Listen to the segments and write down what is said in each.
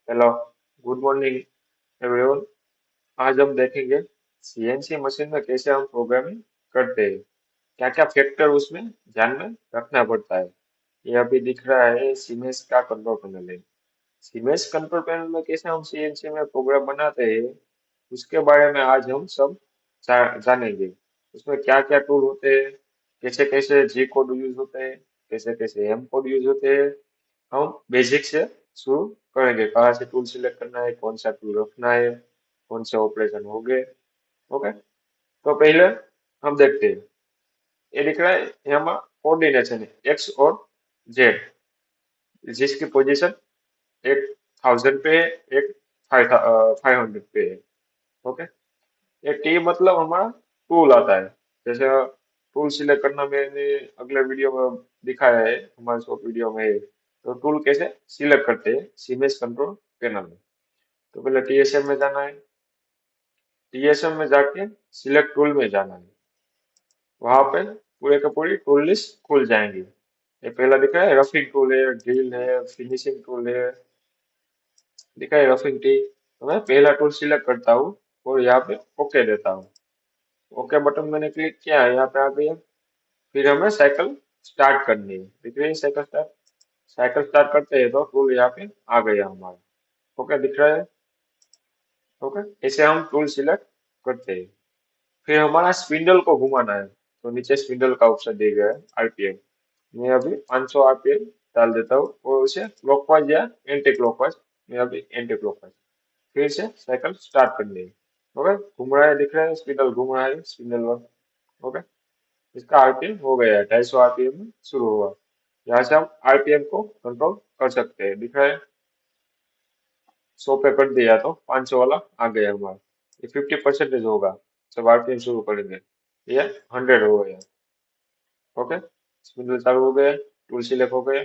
Hello, good morning everyone. आज हम देखेंगे सीएनसी मशीन में कैसे हम प्रोग्रामिंग करते हैं, क्या क्या फैक्टर उसमें ध्यान में रखना पड़ता है। ये अभी दिख रहा है सीमेंस का कंट्रोल पैनल है। सीमेंस कंट्रोल पैनल में कैसे हम सीएनसी में प्रोग्राम बनाते हैं, उसके बारे में आज हम सब जानेंगे। उसमें क्या क्या टूल होते हैं, कैसे कैसे जी कोड यूज होते हैं, कैसे कैसे एम कोड यूज होते हैं। हम बेसिक से शुरू करेंगे, कहाँ से टूल सिलेक्ट करना है, कौन सा टूल रखना है, कौन से ऑपरेशन हो गए। ओके, तो पहले हम देखते हैं। ये दिख रहा है यहाँ कोऑर्डिनेशन है एक्स और जेड, जिसकी पोजीशन एक 1000 पे है, एक 500 पे है। ओके, ये टी मतलब हमारा टूल आता है। जैसे टूल सिलेक्ट करना मैंने अगले वीडियो में दिखाया है, हमारे शॉर्ट वीडियो में है। तो टूल कैसे सिलेक्ट करते हैं सीमेंस कंट्रोल पैनल में। तो पहले टीएसएम में जाना है। टीएसएम में जाके सिलेक्ट टूल में जाना है। वहां पे पूरे का पूरी टूल लिस्ट खुल जाएंगी। ये पहला दिखा है रफिंग टूल है, ड्रिल है, फिनिशिंग टूल है। दिखा है रफिंग टी, तो मैं पहला टूल सिलेक्ट करता हूँ और यहाँ पे ओके देता हूँ। ओके बटन मैंने क्लिक किया है, यहाँ पे आ गया। फिर हमें साइकिल स्टार्ट करनी है, दिख रही है साइकिल स्टार्ट। साइकिल स्टार्ट करते हैं तो टूल यहाँ पे आ गया हमारा। ओके, दिख रहा है। ओके, ऐसे हम टूल सिलेक्ट करते हैं। फिर हमारा स्पिंडल को घुमाना है, तो नीचे स्पिंडल का ऑप्शन दिया गया है आरपीएम। मैं अभी 500 आरपीएम डाल देता हूँ और उसे क्लॉकवाइज या एंटी क्लॉकवाइज। मैं अभी एंटी क्लॉकवाइज। फिर से साइकिल स्टार्ट करनी है। ओके, घूम रहा है, दिख रहा है स्पिंडल घूम रहा है, स्पिंडल वन। ओके, इसका आरपीएम हो गया है, 250 आरपीएम में शुरू हुआ। यहाँ से हम आरपीएम को कंट्रोल कर सकते हैं। दिख रहा है 100 पे कर दिया तो 500 वाला आ गया हमारा। ये 50% होगा जब आरपीएम शुरू करेंगे। ये 100 हो गया। ओके, स्पिंडल चालू हो गए, टूल सिलेक्ट हो गए।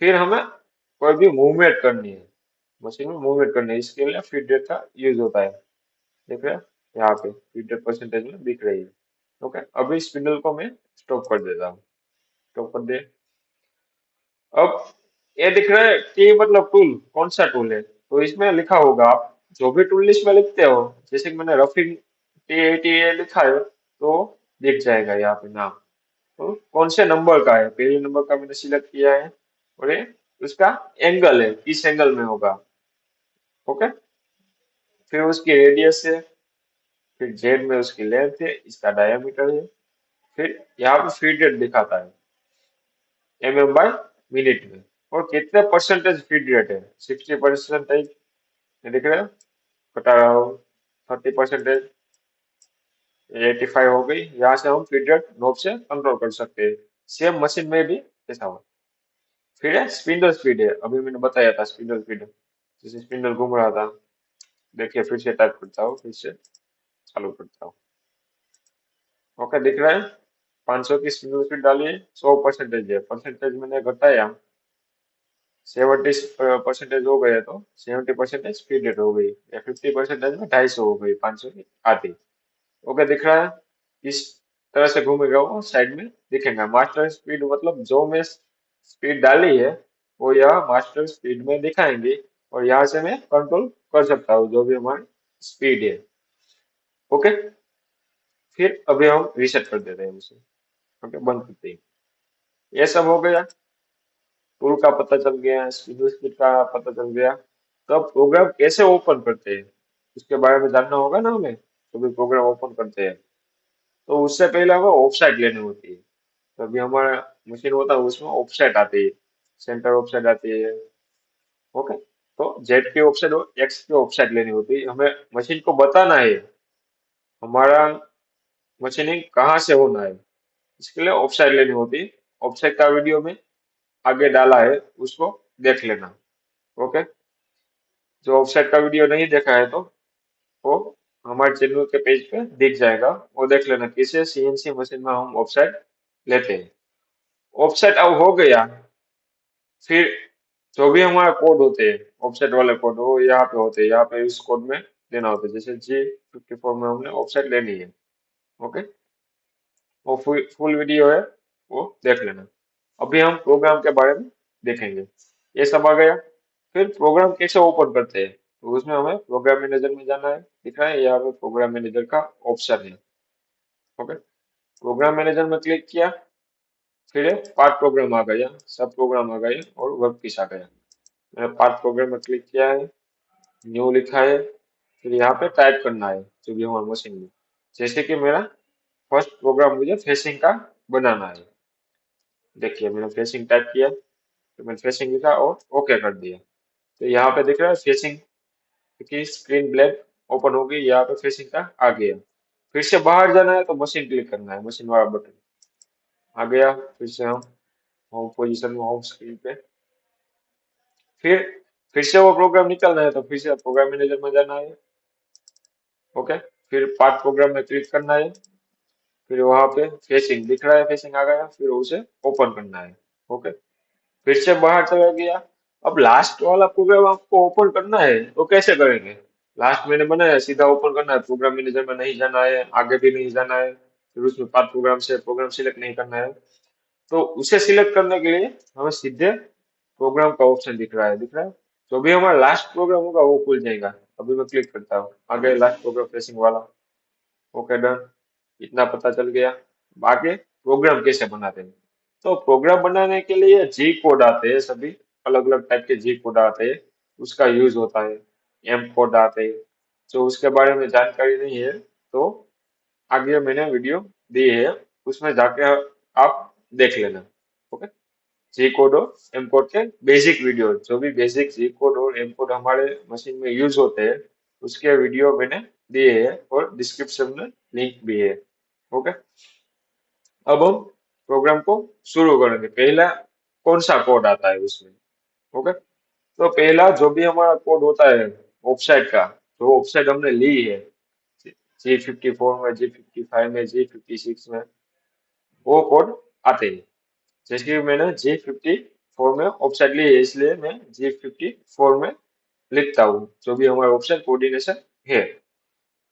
फिर हमें कोई भी मूवमेंट करनी है, मशीन में मूवमेंट करनी है, इसके लिए फीड रेट का यूज होता है। देख रहे हैं यहाँ पे फीड रेट परसेंटेज में दिख रही है। ओके, अभी स्पिंडल को मैं स्टॉप कर देता हूँ। स्टॉप कर दे। अब ये दिख रहा है कि मतलब टूल कौन सा टूल है, तो इसमें लिखा होगा, आप जो भी टूल लिस्ट में लिखते हो, जैसे कि मैंने रफिंग टी लिखा है तो दिख जाएगा यहाँ पे नाम। तो कौन से नंबर का है, पहले नंबर का मैंने सिलेक्ट किया है। और ये उसका एंगल है, किस एंगल में होगा। ओके, फिर उसकी रेडियस है, फिर जेड में उसकी लेंथ है, इसका डायमीटर है। फिर यहाँ पे फीड रेट दिखाता है mm बाय मिनट में। और कितने परसेंटेज फीड रेट है, 60%। दिख रहा है, बता रहा हूँ 30%, 85 हो गई। यहाँ से हम फीड रेट नॉब से कंट्रोल कर सकते हैं। सेम मशीन में भी ऐसा हो। फिर है स्पिंडल स्पीड है, अभी मैंने बताया था स्पिंडल स्पीड। जैसे स्पिंडल घूम रहा था, देखिए फिर से टाइप करता हूँ, फिर से चालू करता हूँ। ओके, दिख रहा है 500 की स्पिंडल स्पीड डालिए, 100% है, परसेंटेज मैंने घटाया। 70% हो गए तो 70% स्पीड रेट हो गई, या 50% में 250 हो गई, 500 की आधी। ओके, दिख रहा है। इस तरह से घूमेगा वो साइड में दिखेगा। मास्टर स्पीड मतलब जो मैं स्पीड डाली है वो यह मास्टर स्पीड में दिखाएंगे। और यहाँ से मैं कंट्रोल कर सकता हूँ जो भी हमारी स्पीड है। ओके, फिर अभी हम रीसेट कर देते हैं उसे। ओके, बंद करते हैं। ये सब हो गया, टूल का पता चल गया, स्पीड स्पीड का पता चल गया। तो अब प्रोग्राम कैसे ओपन करते हैं उसके बारे में जानना होगा ना हमें। तो भी प्रोग्राम ओपन करते हैं तो उससे पहले हमें ऑफसेट लेनी होती है। तो अभी हमारा मशीन होता है उसमें ऑफसेट आती है, सेंटर ऑफसेट आती है। ओके, तो जेड की ऑफसेट और एक्स की ऑफसेट लेनी होती है। हमें मशीन को बताना है हमारा मशीनिंग कहाँ से होना है, इसके लिए ऑफसेट लेनी होती है। ऑफसेट का वीडियो में आगे डाला है, उसको देख लेना। ओके, जो ऑफसेट का वीडियो नहीं देखा है तो वो हमारे चैनल के पेज पे दिख जाएगा, वो देख लेना किसे सीएनसी मशीन में हम ऑफसेट लेते हैं। ऑफसेट अब हो गया। फिर जो भी हमारे कोड होते हैं, ऑफसेट वाले कोड, वो यहाँ पे होते हैं, यहाँ पे इस कोड में देना होता है। जैसे G54 में हमने ऑफसेट लेनी है। ओके, वो फुल वीडियो है, वो देख लेना। अभी हम प्रोग्राम के बारे में देखेंगे। ये सब आ गया। फिर प्रोग्राम कैसे ओपन करते हैं, तो उसमें हमें प्रोग्राम मैनेजर में जाना है। दिख रहा है यहाँ पे प्रोग्राम मैनेजर का ऑप्शन है। ओके, प्रोग्राम मैनेजर में क्लिक किया, फिर पार्ट प्रोग्राम आ गया, सब प्रोग्राम आ गए और वर्क पीस आ गया। मैंने पार्ट प्रोग्राम में क्लिक किया है, न्यू लिखा है, फिर यहाँ पे टाइप करना है जो भी हमारे मशीन में। जैसे कि मेरा फर्स्ट प्रोग्राम मुझे फेसिंग का बनाना है। देखिए मैंने फेसिंग टाइप किया, तो मैंने फेसिंग लिखा और ओके कर दिया। तो यहाँ पे दिख रहा है फेसिंग की स्क्रीन ब्लैक ओपन हो गई, यहाँ पे फेसिंग का आ गया। फिर से बाहर जाना है तो मशीन क्लिक करना है, मशीन वाला बटन आ गया। फिर से हम होम पोजीशन में, होम स्क्रीन पे, फिर फिर से वो प्रोग्राम निकलना है तो फिर से प्रोग्राम मैनेजर में जाना है। ओके, फिर पार्ट प्रोग्राम में क्लिक करना है, फिर वहां पे फेसिंग दिख रहा है, फेसिंग आ गया, फिर उसे ओपन करना है। ओके, फिर से बाहर चला गया। अब लास्ट वाला प्रोग्राम आपको ओपन करना है तो कैसे करेंगे? लास्ट मैंने बनाया, सीधा ओपन करना है, प्रोग्राम मैनेजर में नहीं जाना है, आगे भी नहीं जाना है, फिर उसमें पार्ट प्रोग्राम से प्रोग्राम सिलेक्ट नहीं करना है। तो उसे सिलेक्ट करने के लिए हमें सीधे प्रोग्राम का ऑप्शन दिख रहा है, दिख रहा है, जो भी हमारा लास्ट प्रोग्राम होगा वो खुल जाएगा। अभी मैं क्लिक करता हूँ, आगे लास्ट प्रोग्राम फेसिंग वाला। ओके डन, इतना पता चल गया। आगे प्रोग्राम कैसे बनाते हैं, तो प्रोग्राम बनाने के लिए जी कोड आते हैं, सभी अलग अलग टाइप के जी कोड आते हैं, उसका यूज होता है। एम कोड आते हैं, जो उसके बारे में जानकारी नहीं है तो आगे मैंने वीडियो दी है, उसमें जाके आप देख लेना। ओके, जी कोड और एम कोड के बेसिक वीडियो, जो भी बेसिक जी कोड और एम कोड हमारे मशीन में यूज होते हैं, उसके वीडियो मैंने दिए हैं और डिस्क्रिप्शन में लिंक भी है। ओके, अब हम प्रोग्राम को शुरू करेंगे। पहला कौन सा कोड आता है उसमें? ओके, तो पहला जो भी हमारा कोड होता है वेबसाइट का, जो वेबसाइट हमने ली है G54 में, G55 में, G56 में, वो कोड आते हैं। जैसे कि मैंने G54 में वेबसाइट ली है, इसलिए मैं G54 में लिखता हूँ जो भी हमारा वेबसाइट कोऑर्डिनेशन है।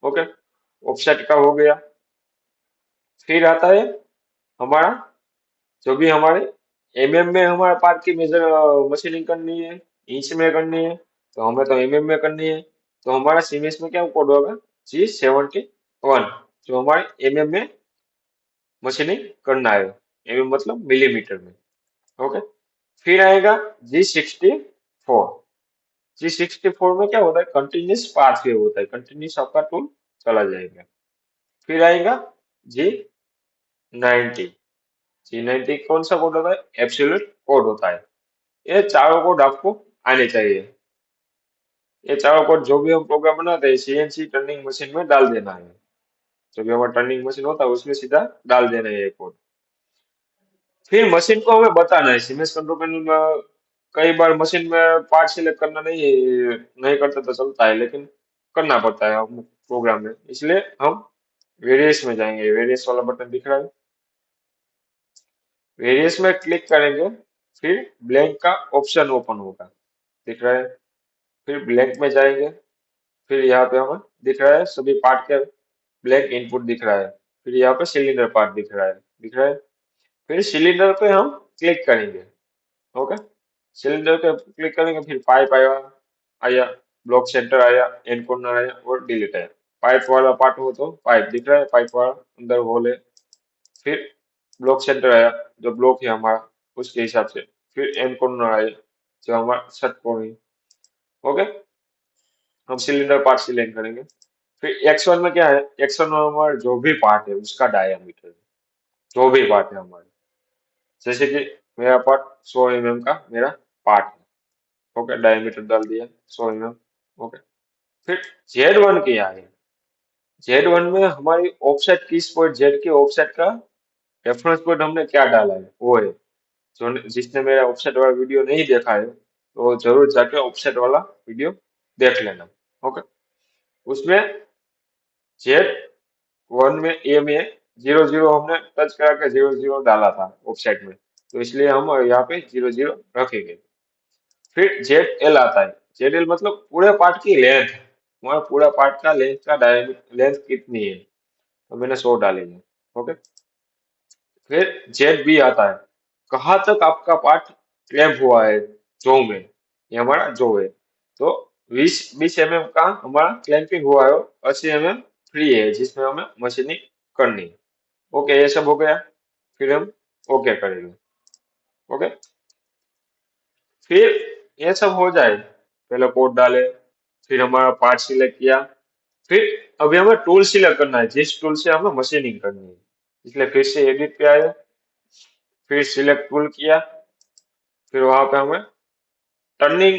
ओके, वेबसाइट का हो गया। फिर आता है हमारा, जो भी हमारे एमएम में हमारे पार्ट की मेजर मशीनिंग करनी है, इंच में करनी है, तो हमें तो एमएम में करनी है। तो हमारा सीमेंस में क्या कोड होगा? G71, जो हमारे एमएम में मशीनिंग करना है। एमएम मतलब मिलीमीटर में। ओके, फिर आएगा G64। G64 में क्या होता है? कंटिन्यूस पाथ वेव होता है, कंटिन्यूस आपका टूल चला जाएगा। फिर आएगा G90। G90 कौन सा कोड होता है? एब्सोल्यूट कोड होता है। ये चारों कोड आपको आने चाहिए। ये चारों कोड जो भी हम प्रोग्राम बनाते हैं सीएनसी टर्निंग मशीन में डाल देना है। जो भी हमारा टर्निंग मशीन होता है उसमें सीधा डाल देना है ये कोड। फिर मशीन को हमें बताना है सीमेंस कंट्रोल पैनल में। कई बार मशीन में पार्ट सिलेक्ट करना नहीं नहीं करते तो चलता है, लेकिन करना पड़ता है हम प्रोग्राम में, इसलिए हम वेरियस में जाएंगे। वेरियस वाला बटन दिख रहा है, वेरियस में क्लिक करेंगे, फिर ब्लैंक का ऑप्शन ओपन होगा, दिख रहा है। फिर ब्लैंक में जाएंगे, फिर यहाँ पे हमें दिख रहा है सभी पार्ट के ब्लैंक इनपुट दिख रहा है। फिर यहाँ पे सिलेंडर पार्ट दिख रहा है, दिख रहा है। फिर सिलेंडर पे हम क्लिक करेंगे। ओके, सिलेंडर पे क्लिक करेंगे, फिर पाइप आया आया, ब्लॉक सेंटर आया, एंड कॉर्नर आया और डिलीट आया। पाइप वाला पार्ट हो तो पाइप दिख रहा है, पाइप वाला अंदर होल है। फिर ब्लॉक सेंटर आया, जो ब्लॉक है हमारा उसके हिसाब से। फिर एंड कॉर्नर आया, जो हमारा शट कोण है। ओके, हम सिलेंडर पार्ट सिलेक्ट करेंगे। फिर X1 में क्या है? X1 में हमारा जो भी पार्ट है उसका डायमीटर, जो भी पार्ट है हमारे, जैसे कि मेरा पार्ट 100 mm का मेरा पार्ट है। ओके, डायमीटर डाल दिया 100 mm। ओके, फिर Z1 क्या है? Z1 में हमारी ऑफसेट किस पॉइंट, जेड के ऑफसेट का रेफरेंस पॉइंट हमने क्या डाला है वो है। जो जिसने मेरा ऑफसेट वाला वीडियो नहीं देखा है तो जरूर जाके ऑफसेट वाला वीडियो देख लेना। ओके, उसमें Z1 में ए में 00 हमने टच करा के 00 डाला था वेबसाइट में, तो इसलिए हम यहाँ पे 00 रखेंगे। फिर ZL आता है। ZL मतलब पूरे पार्ट की लेंथ, हमारा पूरा पार्ट का लेंथ का डायमीटर लेंथ कितनी है, तो मैंने 100 डाली है। ओके, फिर ZB आता है, कहाँ तक आपका पार्ट क्लैंप हुआ है जो में, ये हमारा जो है। तो 20 20 mm का हमारा क्लैंपिंग हुआ है, 80 mm फ्री है जिसमें हमें मशीनिंग करनी है। ओके, ये सब हो गया। फिर हम ओके करेंगे। ओके, फिर ये सब हो जाए, पहले कोड डाले, फिर हमारा पार्ट सिलेक्ट किया, फिर अभी हमें टूल सिलेक्ट करना है जिस टूल से हमें मशीनिंग करनी है। इसलिए फिर से एडिट पे आए, फिर सिलेक्ट टूल किया, फिर वहां पे हमें टर्निंग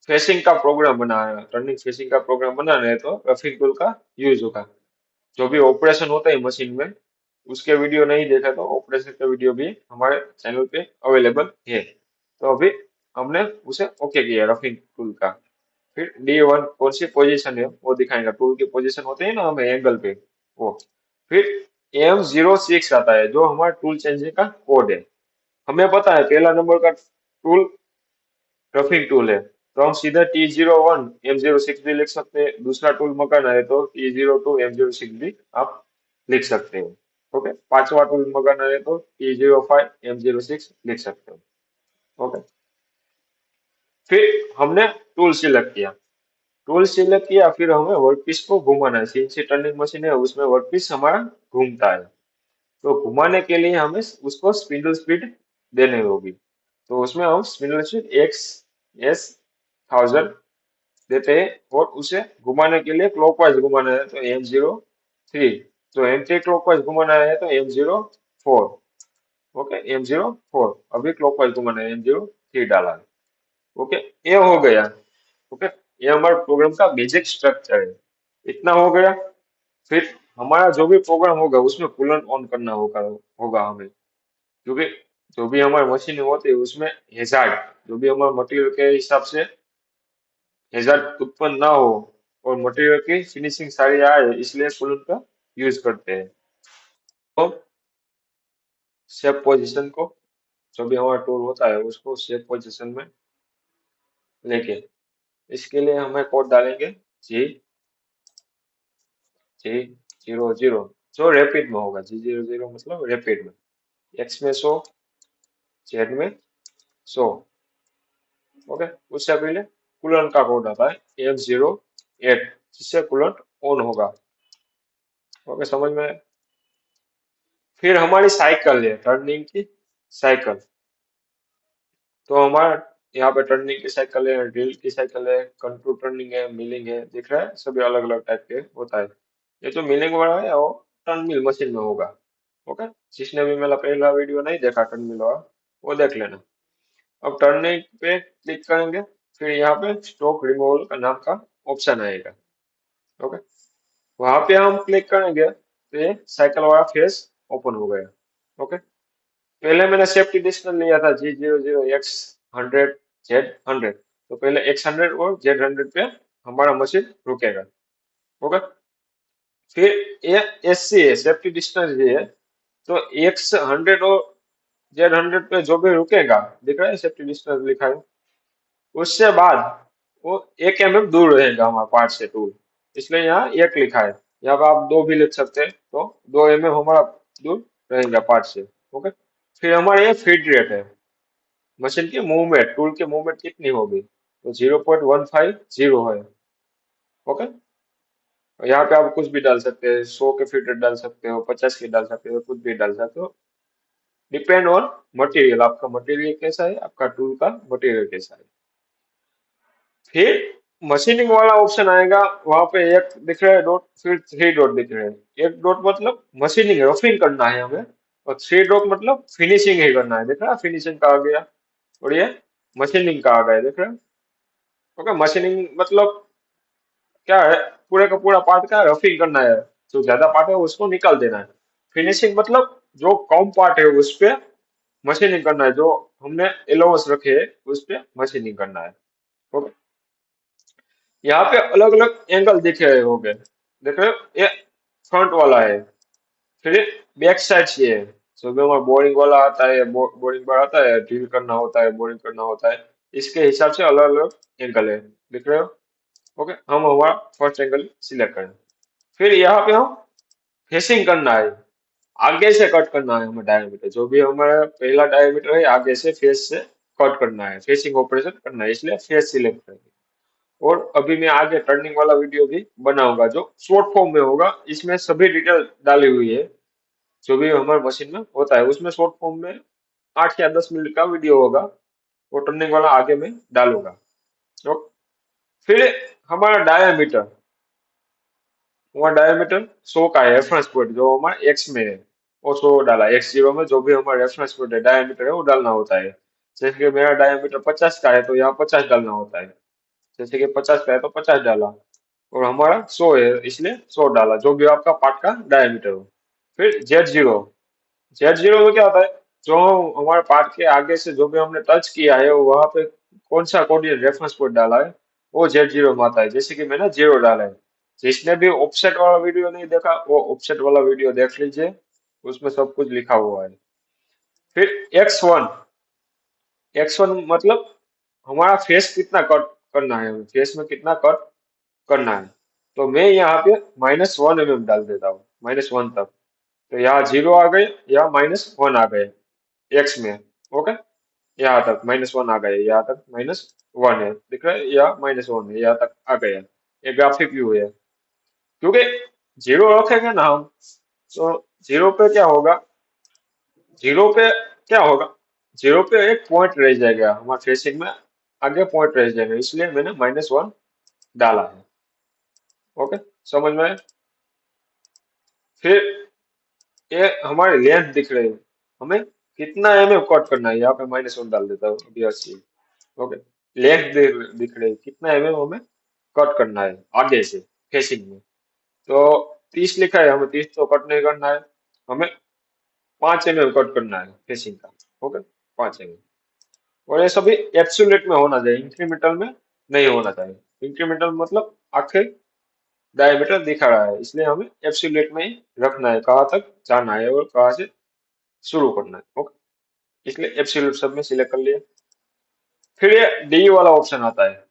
फेसिंग का प्रोग्राम बनाना है। टर्निंग फेसिंग का प्रोग्राम बनाना है तो रफिंग टूल का यूज होगा। जो भी ऑपरेशन होता है मशीन में, उसके वीडियो नहीं देखा तो ऑपरेशन का वीडियो भी हमारे चैनल पे अवेलेबल है। तो अभी हमने उसे ओके किया रफिंग टूल का। फिर D1 कौन सी पोजीशन है वो दिखाएगा, टूल की पोजीशन होते हैं ना हमें एंगल पे, वो। फिर M06 आता है जो हमारा टूल चेंजिंग का कोड है। हमें पता है पहला नंबर का टूल रफिंग टूल है, तो हम सीधा T01 M06 भी लिख सकते हैं। दूसरा टूल मंगाना है तो T02 M06 भी आप लिख सकते हो। ओके, पांचवा टूल मंगाना है तो T05 M06 लिख सकते हो। ओके, फिर हमने टूल सिलेक्ट किया। टूल सिलेक्ट किया, फिर हमें वर्कपीस को घुमाना है। सीएनसी टर्निंग मशीन है, उसमें वर्कपीस हमारा घूमता है। तो घुमाने के लिए हमें उसको स्पिंडल स्पीड देनी होगी। तो उसमें हम स्पिंडल स्पीड X S 1000 देते हैं, और उसे घुमाने के लिए क्लॉकवाइज घुमाना है तो M03, तो एंटी क्लॉकवाइज घुमाना है तो M04। ओके, M04 अभी क्लॉकवाइज घुमाना है, M03 डाला है। ओके, ये हो गया। ओके, ये हमारे प्रोग्राम का बेसिक स्ट्रक्चर है। इतना हो गया। फिर हमारा जो भी प्रोग्राम होगा उसमें कूलेंट ऑन करना होगा होगा हमें, क्योंकि जो भी हमारी मशीन होती है उसमें हेजार्ड, जो भी हमारे मटेरियल के हिसाब से हेजार्ड उत्पन्न ना हो और मटेरियल की फिनिशिंग सारी आए, इसलिए कूलेंट का यूज करते हैं। तो सेफ पोजीशन को, जो भी हमारा टूल होता है उसको सेफ पोजीशन में लेके, इसके लिए हमें कोड डालेंगे G00, जो रैपिड में होगा। G00 मतलब रैपिड में, एक्स में 100, जेड में 100। ओके, उससे पहले कूलेंट का कोड आता है F08, जिससे कूलेंट ऑन होगा। ओके, समझ में आया? फिर हमारी साइकिल है, टर्निंग की साइकिल। तो हमारा यहाँ पे टर्निंग की साइकिल है, ड्रिल की साइकिल है, कंट्रोल टर्निंग है, मिलिंग है, दिख रहा है, सभी अलग अलग टाइप के होता है। ये जो मिलिंग वाला है वो टर्न मिल मशीन में होगा। ओके, जिसने भी मेरा पहला वीडियो नहीं देखा टर्न मिल वाला, वो देख लेना। अब टर्निंग पे क्लिक करेंगे, फिर यहाँ पे स्टॉक रिमूवल का नाम का ऑप्शन आएगा। ओके, वहां पे हम क्लिक करेंगे तो ये साइकिल वाला फेस ओपन हो गया। ओके, पहले मैंने सेफ्टी डिस्टेंस लिया था G00 X 100 Z 100, तो पहले X 100 और Z 100 पे हमारा मशीन रुकेगा। ओके, फिर ये SC है, सेफ्टी डिस्टेंस ये है। तो X 100 और Z 100 पे जो भी रुकेगा, दिख रहा है सेफ्टी डिस्टेंस लिखा है, उससे बाद वो 1 mm दूर रहेगा हमारे पार्ट से टूल, इसलिए यहाँ एक लिखा है। यहाँ पे आप दो भी लिख सकते हैं, तो 2 mm हमारा दूर रहेगा पार्ट से। ओके, फिर हमारे ये फीड रेट है, मशीन की मूवमेंट, टूल की मूवमेंट कितनी होगी, तो 0.150 है। ओके, और यहाँ पे आप कुछ भी डाल सकते हैं, 100 के फीट रेट डाल सकते हो, 50 के डाल सकते हो, कुछ भी डाल सकते हो, डिपेंड ऑन मटेरियल। आपका मटेरियल कैसा है, आपका टूल का मटेरियल कैसा है। फिर मशीनिंग वाला ऑप्शन आएगा, वहां पे एक दिख रहा है डॉट, फिर 3 डॉट दिख रहे हैं। एक डॉट मतलब मशीनिंग रफिंग करना है हमें, और 3 डॉट मतलब फिनिशिंग ही करना है। दिख रहा है, फिनिशिंग का आ गया, और ये मशीनिंग का आ गया, देख रहे हैं। ओके, मशीनिंग मतलब क्या है, पूरे का पूरा पार्ट का रफिंग करना है, जो ज्यादा पार्ट है उसको निकाल देना है। फिनिशिंग मतलब जो कम पार्ट है उस पे मशीनिंग करना है, जो हमने एलोवेंस रखे है उस पे मशीनिंग करना है। ओके, यहाँ पे अलग अलग एंगल दिख रहे होंगे, देख रहे हो, ये फ्रंट वाला है। फिर बैक साइड से है, जो भी हमारा बोरिंग वाला आता है, बोरिंग बार आता है, ड्रिल करना होता है, बोरिंग करना होता है, इसके हिसाब से अलग अलग एंगल है, दिख रहे हो। ओके, हम हमारा फर्स्ट एंगल सिलेक्ट करें। फिर यहाँ पे हम फेसिंग करना है, आगे से कट करना है हमें डायमीटर, जो भी हमारा पहला डायमीटर है आगे से फेस से कट करना है, फेसिंग ऑपरेशन करना है, इसलिए फेस सिलेक्ट करेंगे। और अभी मैं आगे टर्निंग वाला वीडियो भी बनाऊंगा जो शॉर्ट फॉर्म में होगा, इसमें सभी डिटेल डाली हुई है, जो भी हमारे मशीन में होता है उसमें शॉर्ट फॉर्म में 8 या 10 मिनट का वीडियो होगा, वो टर्निंग वाला आगे मैं डालूंगा। तो फिर हमारा डायमीटर, वहाँ डायमीटर 100 का है, रेफरेंस पॉइंट जो हमारा एक्स में है वो 100 डाला, x0 में जो भी हमारा रेफरेंस पॉइंट है डायमीटर है वो डालना होता है। जैसे कि मेरा डायमीटर 50 का है तो यहाँ 50 डालना होता है, जैसे कि 50 का है तो 50 डाला, और हमारा 100 है इसलिए 100 डाला, जो भी आपका पार्ट का डायमीटर हो। फिर Z0, Z0 में क्या होता है, जो हमारे पार्ट के आगे से जो भी हमने टच किया है वहां पे कौन सा कोऑर्डिनेट रेफरेंस पॉइंट डाला है वो Z0 में आता है, जैसे कि मैंने 0 डाला है। जिसने भी ऑफसेट वाला वीडियो नहीं देखा वो ऑफसेट वाला वीडियो देख लीजिए, उसमें सब कुछ लिखा हुआ है। फिर X1, X1 मतलब हमारा फेस कितना कट करना है, फेस में कितना कट करना है। तो मैं यहाँ पे -1 mm डाल देता हूँ, -1 तक। तो यहाँ 0 आ गए, यहाँ -1 आ गए एक्स में। ओके, यहाँ तक -1 आ गए, यहाँ तक -1 है, दिख रहा है, यहाँ -1 है, यहाँ तक आ गया। ये ग्राफिक व्यू है, क्योंकि 0 रखेंगे ना हम, तो 0 पे क्या होगा, 0 पे क्या होगा, 0 पे एक पॉइंट रह जाएगा हमारे फेसिंग में, आगे पॉइंट रह जाएगा, इसलिए मैंने -1 डाला है। ओके, समझ में आया? फिर ये हमारे लेंथ दिख रही है, हमें कितना एमएम कट करना है, यहाँ पे -1 डाल देता हूँ अभी 80। ओके, लेंथ दिख रही है, कितना एमएम हमें कट करना है आगे से फेसिंग में। तो 30 लिखा है, हमें 30 तो कट नहीं करना है, हमें 5 mm कट करना है फेसिंग का। Okay, 5 mm। और ये सभी एब्सोल्यूट में होना चाहिए, इंक्रीमेंटल में नहीं होना चाहिए। इंक्रीमेंटल मतलब आखिर डायमीटर दिखा रहा है, इसलिए हमें एब्सोल्यूट में ही रखना है, कहाँ तक जाना है और कहाँ से शुरू करना है। ओके, इसलिए एब्सोल्यूट सब में सिलेक्ट कर लिया। फिर ये डी वाला ऑप्शन आता है,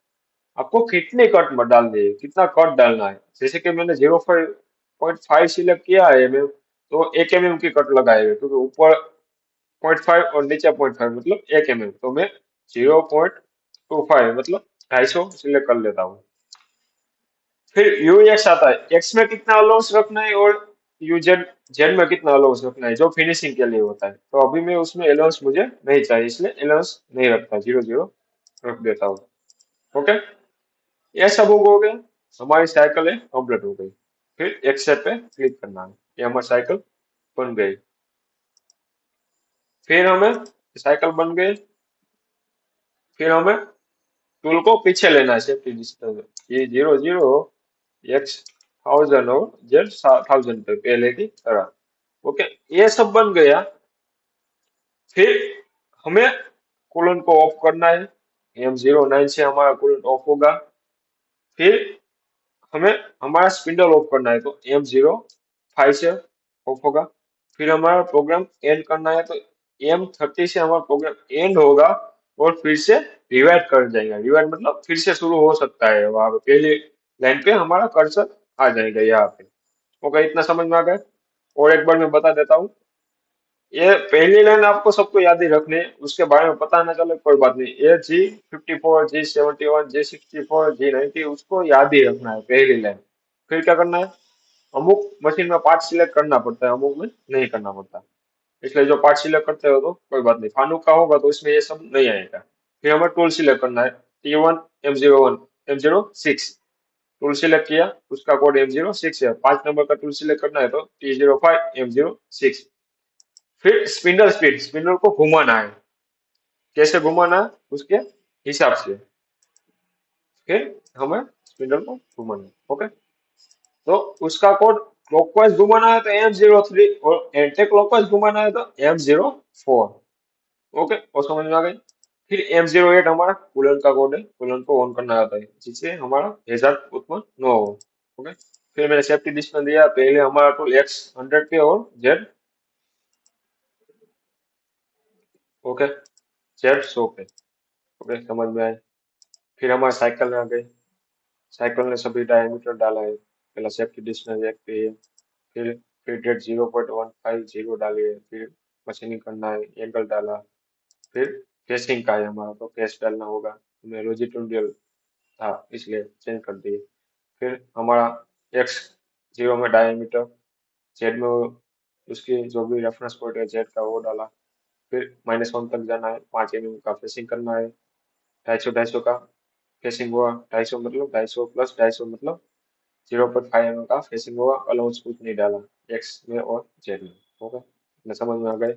आपको कितने कट में डाल दिए, कितना कट डालना है। जैसे कि मैंने 0.5 सिलेक्ट किया है एमएम, तो 1 mm की कट लगाएगा, क्योंकि ऊपर 0.5 और नीचे 0.5 मतलब 1 mm, तो मैं 0.25 मतलब 250 सिलेक्ट कर लेता हूँ। फिर यू एक्स आता है, एक्स में कितना अलाउंस रखना है और यू जेड, जेड में कितना अलाउंस रखना है, जो फिनिशिंग के लिए होता है। तो अभी मैं उसमें अलाउंस मुझे नहीं चाहिए, इसलिए अलाउंस नहीं रखता, 0 0 रख देता हूँ। ओके, ये सब हो गया, हमारी साइकिल है कंप्लीट हो गई। फिर एक्सेप्ट पे क्लिक करना है, ये हमारी साइकिल बन गई। फिर हमें साइकिल बन गई, फिर हमें टूल को पीछे लेना है सेफ्टी डिस्टेंस, ये 0 0 एक्स 1000 और जेड 1000 पे पहले की तरह। ओके, ये सब बन गया। फिर हमें कूलेंट को ऑफ करना है, M09 से हमारा कूलेंट ऑफ होगा। फिर हमें हमारा स्पिंडल ऑफ करना है, तो M05 से ऑफ होगा। फिर हमारा प्रोग्राम एंड करना है, तो M30 से हमारा प्रोग्राम एंड होगा, और फिर से रिवाइट कर जाएगा। रिवाइट मतलब फिर से शुरू हो सकता है, वहां पे पहली लाइन पे हमारा कर्सर आ जाएगा यहाँ पे। ओके, इतना समझ में आ गया। और एक बार मैं बता देता हूँ, ये पहली लाइन आपको सबको याद ही रखनी है, उसके बारे में पता ना चले कोई बात नहीं। ये G54, G71, G64, G90 उसको याद ही रखना है पहली लाइन। फिर क्या करना है, अमुक मशीन में पार्ट सिलेक्ट करना पड़ता है, अमुक में नहीं करना पड़ता, इसलिए जो पार्ट सिलेक्ट करते हो तो कोई बात नहीं, फानुक का होगा तो इसमें ये सब नहीं आएगा। फिर हमें टूल सिलेक्ट करना है, T1 M01 M06 tool select किया, उसका कोड M06 है, 5 नंबर का टूल सिलेक्ट करना है तो T05 M06। फिर स्पिंडल स्पीड, स्पिंडल को घुमाना है, कैसे घुमाना है उसके हिसाब से फिर हमें स्पिंडल को घुमाना है। ओके, तो उसका कोड क्लॉकवाइज घुमाना है तो M03, और एंटी क्लॉकवाइज घुमाना है तो M04। ओके, और समझ में आ गई। फिर M08 हमारा कूलेंट का कोड है, कूलेंट को ऑन करना आता है जिससे हमारा हैजार्ड उत्पन्न न हो। ओके, फिर मैंने सेफ्टी डिस्प्ले दिया, पहले हमारा टूल X100 पे और जेड, ओके, जेड 100 पे। ओके, समझ में आए। फिर हमारे साइकिल में आ गए, साइकिल ने सभी डायमीटर डाला है, पहला सेफ्टी डिस्टेंस एक पे है। फिर फिर डेट 0.150 डाली है, फिर मशीनिंग करना है, एंगल डाला। फिर फेसिंग का है हमारा, तो फेस डालना होगा, हमें लॉन्जिट्यूडिनल था इसलिए चेंज कर दिए। फिर हमारा एक्स जीरो में डायमीटर, जेड में उसकी जो भी रेफरेंस पॉइंट है जेड का वो डाला। फिर -1 तक जाना है, 5 mm का फेसिंग करना है। 250 का फेसिंग हुआ, 250 मतलब 250 प्लस 250 मतलब 0.5 mm का फेसिंग हुआ, अलाउंस कुछ नहीं डाला एक्स में और जेड में। ओके, इतना समझ में आ गए।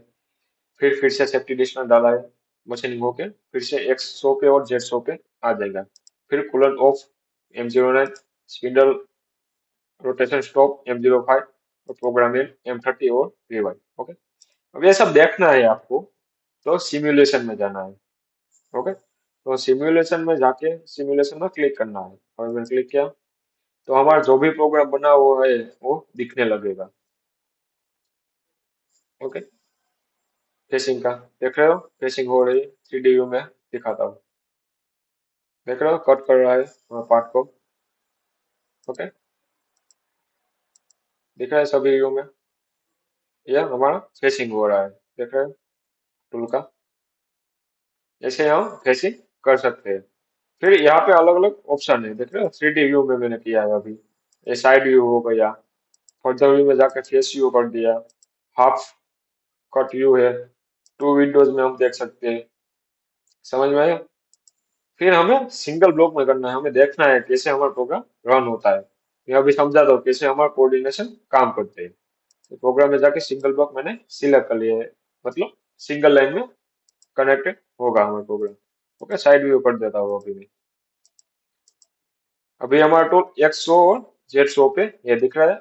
फिर से सेफ्टी डिस्टेंस डाला है, मशीनिंग होके फिर से एक्स 100 पे और जेड 100 पे आ जाएगा। फिर coolant of M09, spindle rotation stop M05 और प्रोग्रामिंग M30 और रिवाइज। ओके, अब ये सब देखना है आपको, तो सिमुलेशन में जाना है। ओके, तो सिमुलेशन में जाके सिमुलेशन में क्लिक करना है, और मैंने क्लिक किया तो हमारा जो भी प्रोग्राम बना हुआ है वो दिखने लगेगा। ओके, फेसिंग का देख रहे हो, फेसिंग हो रही है 3D व्यू में, दिखाता हूँ। देख रहे हो कट कर रहा है पार्ट को। ओके, दिख रहा है सभी व्यू में, यह हमारा फेसिंग हो रहा है, देख रहे हो टूल का। ऐसे हम फेसिंग कर सकते हैं। फिर यहाँ पे अलग अलग ऑप्शन है, देख रहे हो 3D व्यू में मैंने किया है अभी। ये साइड व्यू हो गया, फर्दर व्यू में जाके फेस व्यू कर दिया, हाफ कट व्यू है, टू विंडोज में हम देख सकते हैं। समझ में आया। फिर हमें सिंगल ब्लॉक में करना है, हमें देखना है कैसे हमारा प्रोग्राम रन होता है। मैं अभी समझा दो कैसे हमारा कोऑर्डिनेशन काम करते हैं। तो प्रोग्राम में जाके सिंगल ब्लॉक मैंने सिलेक्ट कर लिया है, मतलब सिंगल लाइन में कनेक्टेड होगा हमारा प्रोग्राम। ओके, साइड व्यू कर देता हूँ अभी मैं। अभी हमारा टूल एक्स 100 और जेड 100 पे ये दिख रहा है,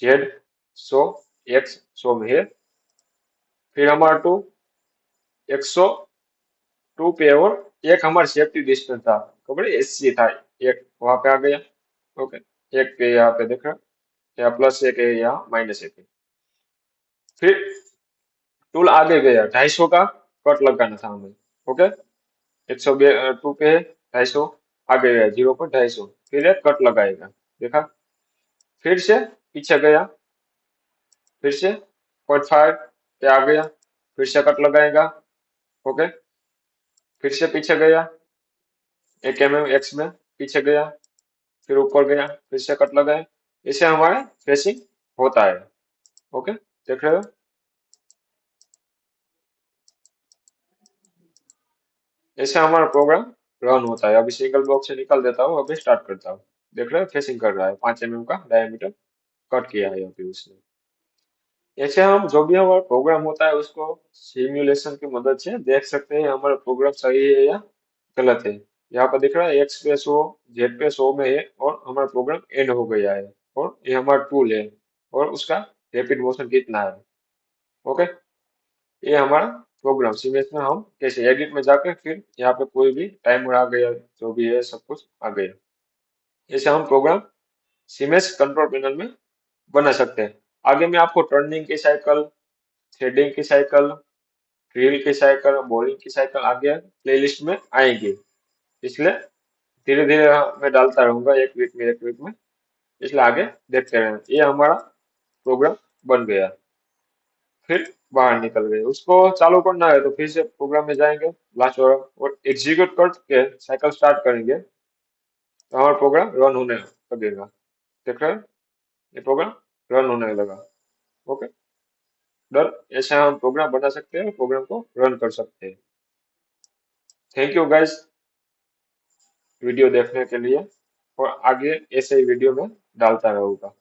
जेड 100 एक्स 100 में है। फिर हमारा टूल एक्स 100 टू पे, और एक हमारा सेफ्टी डिस्टेंस था, खबर है SC था, एक वहां पे आ गया। ओके, एक पे यहाँ पे देख रहा है, या +1 है या -1 है। फिर टूल आगे गया, 250 का कट लगाना था हमें। ओके, 102 पे है, 250 आगे गया, 0.250, फिर एक कट लगाएगा, देखा। फिर से पीछे गया, फिर से 0.5 पे आ गया, फिर से कट लगाएगा। ओके, फिर से पीछे गया, 1 mm एक्स में पीछे गया, फिर ऊपर गया, फिर से कट लगाए। इसे हमारे फेसिंग होता है। ओके, देख रहे हो, ऐसे हमारा प्रोग्राम रन होता है। अभी सिंगल ब्लॉक से निकल देता हूँ, अभी स्टार्ट करता हूँ। देख रहे हो फेसिंग कर रहा है, 5 mm का डायमीटर कट किया है अभी उसने। ऐसे हम जो भी हमारा प्रोग्राम होता है उसको सिमुलेशन की मदद से देख सकते हैं हमारा प्रोग्राम सही है या गलत है। यहाँ पर दिख रहा है एक्स पे 100, जेड पे 100 में है, और हमारा प्रोग्राम एंड हो गया है, और ये हमारा टूल है, और उसका रैपिड मोशन कितना है। ओके, ये हमारा प्रोग्राम सीमेंस में हम कैसे एडिट में जाकर फिर यहाँ पे कोई भी टाइमर आ गया, जो भी है सब कुछ आ गया। ऐसे हम प्रोग्राम सीमेंस कंट्रोल पैनल में बना सकते हैं। आगे मैं आपको टर्निंग की साइकिल, थ्रेडिंग की साइकिल, ड्रिल की साइकिल, बोरिंग की साइकिल आगे प्लेलिस्ट में आएंगी, इसलिए धीरे धीरे मैं डालता रहूंगा, एक वीक में, इसलिए आगे देखते रहें। ये हमारा प्रोग्राम बन गया। फिर बाहर निकल गए, उसको चालू करना है तो फिर से प्रोग्राम में जाएंगे, लास्ट वाला, और एग्जीक्यूट करके साइकिल स्टार्ट करेंगे तो हमारा प्रोग्राम रन होने लगेगा। देख रहे हैं, ये प्रोग्राम रन होने लगा। Okay, done. ऐसे हम प्रोग्राम बना सकते हैं, प्रोग्राम को रन कर सकते हैं। थैंक यू गाइस, वीडियो देखने के लिए, और आगे ऐसे ही वीडियो में डालता रहूंगा।